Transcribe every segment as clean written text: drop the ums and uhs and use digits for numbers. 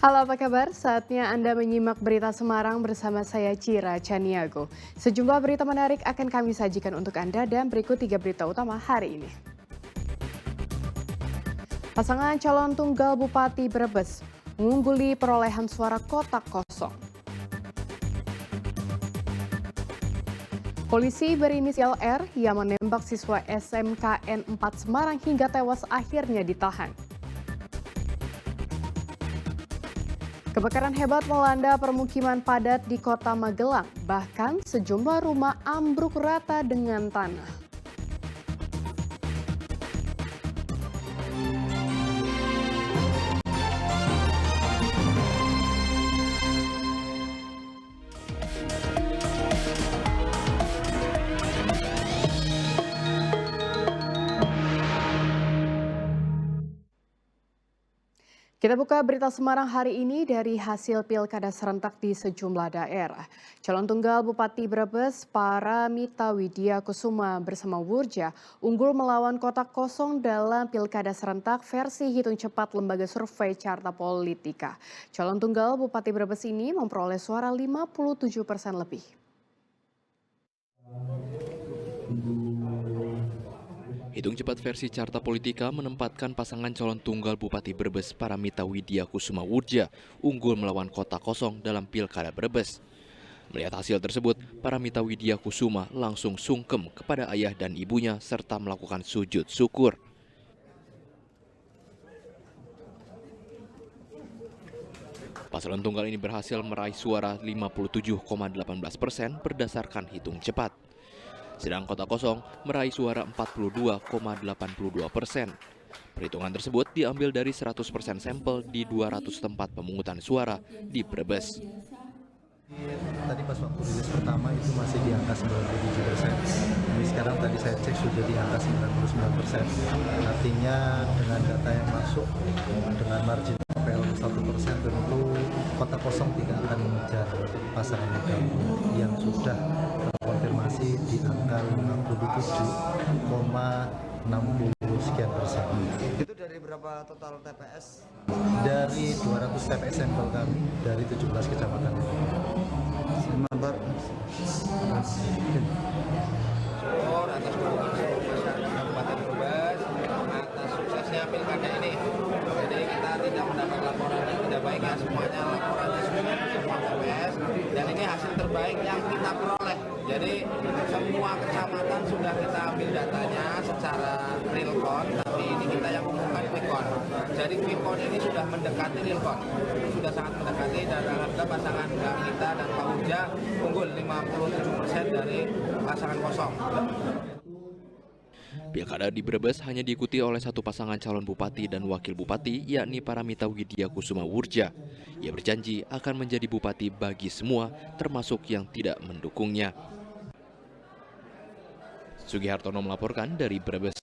Halo, apa kabar? Saatnya Anda menyimak berita Semarang bersama saya Cira Caniago. Sejumlah berita menarik akan kami sajikan untuk Anda dan berikut 3 berita utama hari ini. Pasangan calon tunggal Bupati Brebes mengungguli perolehan suara kotak kosong. Polisi berinisial R yang menembak siswa SMKN 4 Semarang hingga tewas akhirnya ditahan. Kebakaran hebat melanda permukiman padat di Kota Magelang, bahkan sejumlah rumah ambruk rata dengan tanah. Kita buka berita Semarang hari ini dari hasil pilkada serentak di sejumlah daerah. Calon tunggal Bupati Brebes, Paramita Widya Kusuma bersama Wurja unggul melawan kotak kosong dalam pilkada serentak versi hitung cepat lembaga survei Carta Politika. Calon tunggal Bupati Brebes ini memperoleh suara 57% lebih. Hitung cepat versi Carta Politika menempatkan pasangan calon tunggal Bupati Brebes Paramita Widya Kusuma Wurja unggul melawan kota kosong dalam Pilkada Brebes. Melihat hasil tersebut, Paramita Widya Kusuma langsung sungkem kepada ayah dan ibunya serta melakukan sujud syukur. Pasangan tunggal ini berhasil meraih suara 57,18% berdasarkan hitung cepat. Sedang kota kosong meraih suara 42,82%. Perhitungan tersebut diambil dari 100% sampel di 200 tempat pemungutan suara di Brebes. Tadi pas waktu rilis pertama itu masih di angka 97%. Ini sekarang tadi saya cek sudah di angka 99%. Artinya dengan data yang masuk dengan margin PL 1% tentu kota kosong tidak akan mengejar pasangan yang sudah konfirmasi di angka 57,60 sekian persen. Itu dari berapa total TPS? Dari 200 TPS sampel kami dari 17 kecamatan. Member syukur atas dukungan seluruh masyarakat Kabupaten Brebes atas suksesnya pilkada ini. Jadi kita tidak mendapat laporan yang tidak baik, ya semuanya laporannya sudah semua TPS dan ini hasil terbaik yang kita peroleh. Jadi semua kecamatan sudah kita ambil datanya secara real count, tapi ini kita yang umumkan quick count. Jadi quick count ini sudah mendekati real count, sudah sangat mendekati dan alhamdulillah pasangan kita dan Pak Wurja unggul 57% dari pasangan kosong. Pilkada di Brebes hanya diikuti oleh satu pasangan calon bupati dan wakil bupati, yakni Paramita Widya Kusuma Wurja. Ia berjanji akan menjadi bupati bagi semua, termasuk yang tidak mendukungnya. Sugihartono melaporkan dari Brebes.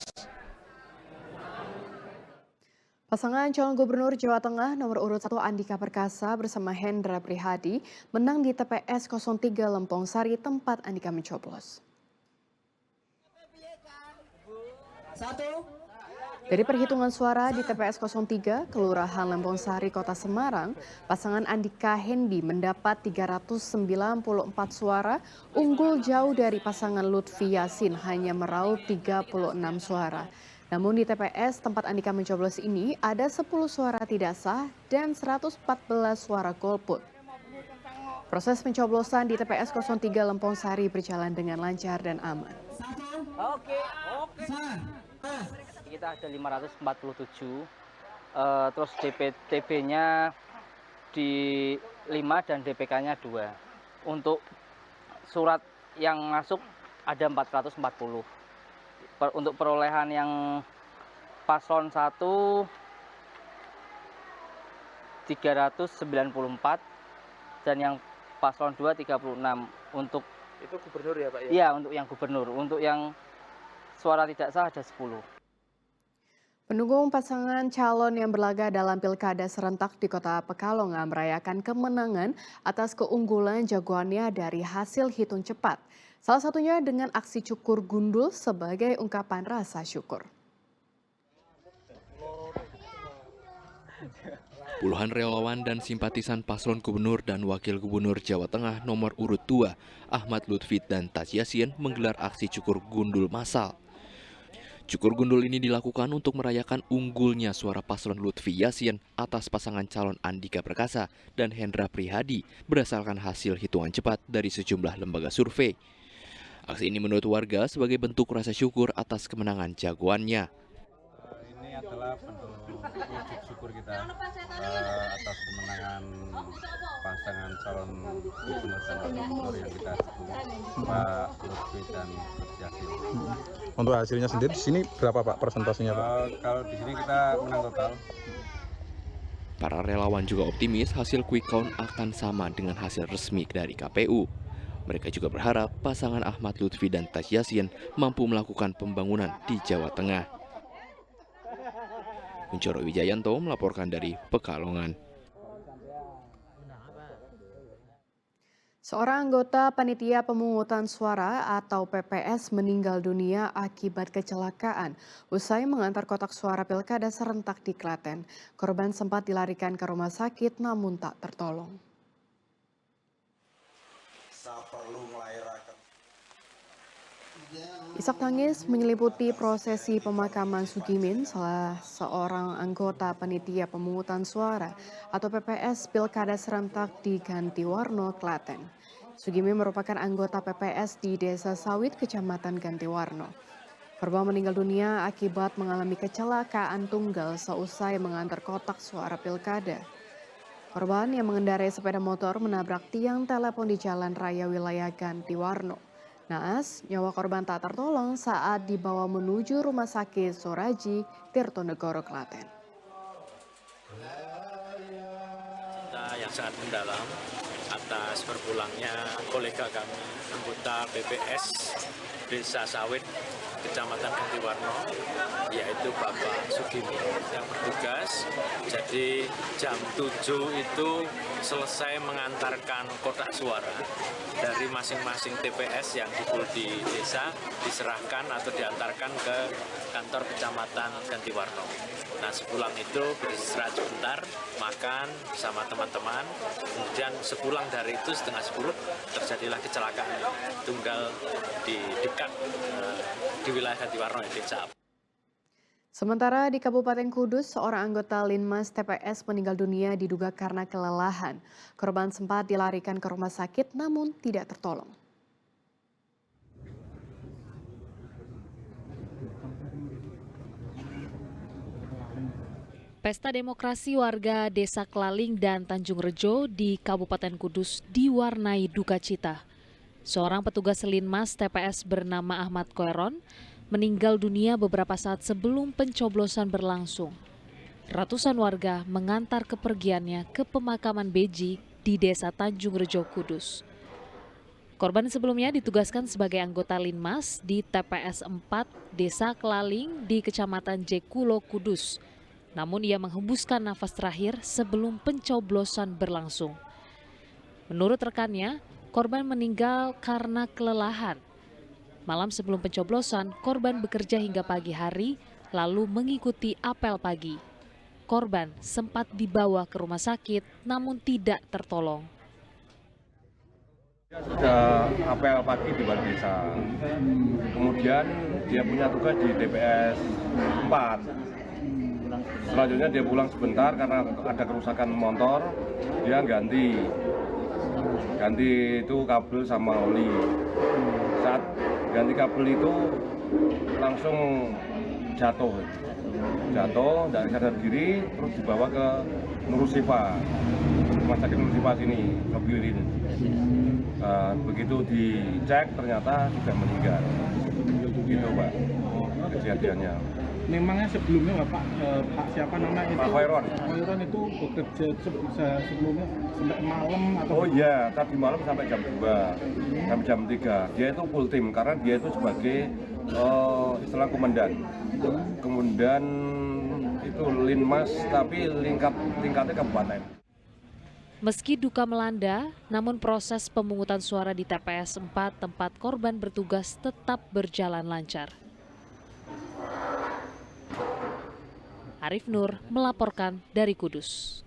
Pasangan calon gubernur Jawa Tengah nomor urut 1 Andika Perkasa bersama Hendra Prihadi menang di TPS 03 Lempong Sari tempat Andika mencoblos. Dari perhitungan suara di TPS 03 Kelurahan Lempong Sari Kota Semarang, pasangan Andika Hendi mendapat 394 suara, unggul jauh dari pasangan Lutfi Yasin hanya meraup 36 suara. Namun di TPS tempat Andika mencoblos ini ada 10 suara tidak sah dan 114 suara golput. Proses pencoblosan di TPS 03 Lempong Sari berjalan dengan lancar dan aman. Oke. Kita ada 547, terus DPTB-nya di 5 dan DPK-nya 2. Untuk surat yang masuk ada 440. Untuk perolehan yang paslon 1 394 dan yang paslon 2 36. Untuk itu gubernur ya Pak ya? Iya, untuk yang gubernur. Untuk yang suara tidak sah ada 10. Pendukung pasangan calon yang berlaga dalam pilkada serentak di Kota Pekalongan merayakan kemenangan atas keunggulan jagoannya dari hasil hitung cepat. Salah satunya dengan aksi cukur gundul sebagai ungkapan rasa syukur. Puluhan relawan dan simpatisan paslon gubernur dan wakil gubernur Jawa Tengah nomor urut 2, Ahmad Lutfi dan Taj Yassin menggelar aksi cukur gundul massal. Cukur gundul ini dilakukan untuk merayakan unggulnya suara paslon Lutfi Yassin atas pasangan calon Andika Perkasa dan Hendra Prihadi berdasarkan hasil hitungan cepat dari sejumlah lembaga survei. Aksi ini menurut warga sebagai bentuk rasa syukur atas kemenangan jagoannya. Ini adalah bentuk wujud syukur kita atas kemenangan pasangan calon gubernur dan wakil gubernur yang kita dukung, Pak Lutfi dan Taj Yassin. Untuk hasilnya sendiri di sini berapa Pak persentasenya Pak? Kalau di sini kita menang total. Para relawan juga optimis hasil quick count akan sama dengan hasil resmi dari KPU. Mereka juga berharap pasangan Ahmad Lutfi dan Taj Yassin mampu melakukan pembangunan di Jawa Tengah. Kuncoro Wijayanto melaporkan dari Pekalongan. Seorang anggota panitia pemungutan suara atau PPS meninggal dunia akibat kecelakaan usai mengantar kotak suara pilkada serentak di Klaten. Korban sempat dilarikan ke rumah sakit namun tak tertolong. Isak tangis menyelimuti prosesi pemakaman Sugimin, salah seorang anggota panitia pemungutan suara atau PPS Pilkada Serentak di Gantiwarno, Klaten. Sugimin merupakan anggota PPS di Desa Sawit, Kecamatan Gantiwarno. Korban meninggal dunia akibat mengalami kecelakaan tunggal seusai mengantar kotak suara pilkada. Korban yang mengendarai sepeda motor menabrak tiang telepon di Jalan Raya Wilayah Gantiwarno. Naas, nyawa korban tak tertolong saat dibawa menuju Rumah Sakit Soraji, Tirtonegoro, Klaten. Kita yang sangat mendalam atas berpulangnya kolega kami, anggota PPS Desa Sawit, Kecamatan Gantiwarno, yaitu Bapak Sugimin yang bertugas. Jadi jam 7 itu selesai mengantarkan kotak suara dari masing-masing TPS yang di desa, diserahkan atau diantarkan ke kantor Kecamatan Gantiwarno. Nah, sepulang itu beristirahat sebentar, makan bersama teman-teman, kemudian sepulang dari itu setengah 10 terjadilah kecelakaan tunggal di dekat di wilayah Gantiwarno, desa. Sementara di Kabupaten Kudus, seorang anggota Linmas TPS meninggal dunia diduga karena kelelahan. Korban sempat dilarikan ke rumah sakit namun tidak tertolong. Pesta demokrasi warga Desa Kelaling dan Tanjung Rejo di Kabupaten Kudus diwarnai duka cita. Seorang petugas Linmas TPS bernama Ahmad Koeron meninggal dunia beberapa saat sebelum pencoblosan berlangsung. Ratusan warga mengantar kepergiannya ke pemakaman Beji di Desa Tanjung Rejo, Kudus. Korban sebelumnya ditugaskan sebagai anggota Linmas di TPS 4 Desa Kelaling di Kecamatan Jekulo, Kudus. Namun ia menghembuskan nafas terakhir sebelum pencoblosan berlangsung. Menurut rekannya, korban meninggal karena kelelahan. Malam sebelum pencoblosan, korban bekerja hingga pagi hari, lalu mengikuti apel pagi. Korban sempat dibawa ke rumah sakit, namun tidak tertolong. Dia sudah apel pagi di luar desa. Kemudian dia punya tugas di TPS 4. Selanjutnya dia pulang sebentar karena ada kerusakan motor, dia ganti itu kabel sama oli. Saat ganti kabel itu langsung jatuh, dari sadar diri, terus dibawa ke Nurusifa, rumah sakit Nurusifa sini, Kebirin. Begitu dicek ternyata sudah meninggal. Gitu Pak, kejadiannya. Memangnya sebelumnya Bapak, Pak siapa nama itu? Pak Koeron. Koeron itu bekerja sebelumnya sampai malam atau? Oh iya, tadi malam sampai jam 2, sampai jam 3. Dia itu full tim karena dia itu sebagai istilah komandan. Kemudian itu Linmas tapi tingkatnya kabupaten. Meski duka melanda, namun proses pemungutan suara di TPS 4 tempat korban bertugas tetap berjalan lancar. Arif Nur melaporkan dari Kudus.